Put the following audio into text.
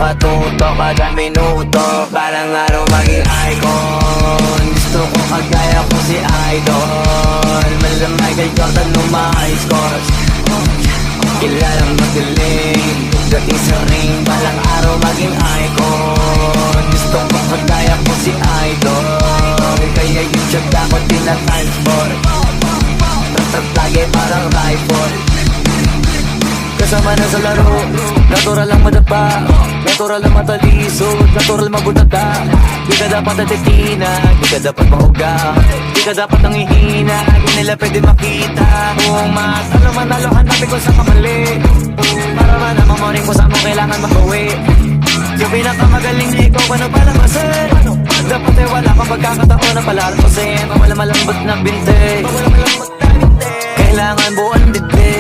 nakatuto kada minuto. Balang araw maging icon. Gusto ko kagaya ko si Idol. Mala Michael Jordan nung ma-high scores. Kilalang magaling dating sa ring. Balang araw maging icon. Gusto ko kagaya ko si Idol. Kaya yung tiyagda ko tinatransport. Tatat lagi parang rifle. Kasama na sa laro, natural lang madapa, natural lang matalisod, natural magudata. Di ka dapat natitina, di ka dapat mahuga, di ka dapat nangihina, di nila pwede makita. Kung matalo manalo, hanapin ko sa kamali, para man ang mamoring mo sa mo kailangan makawi. Yung pinakamagaling na ikaw, ano palang masin? Dapat ay wala kang pagkakataon na palalampasin. Wala malambot na binte, kailangan buwan binte.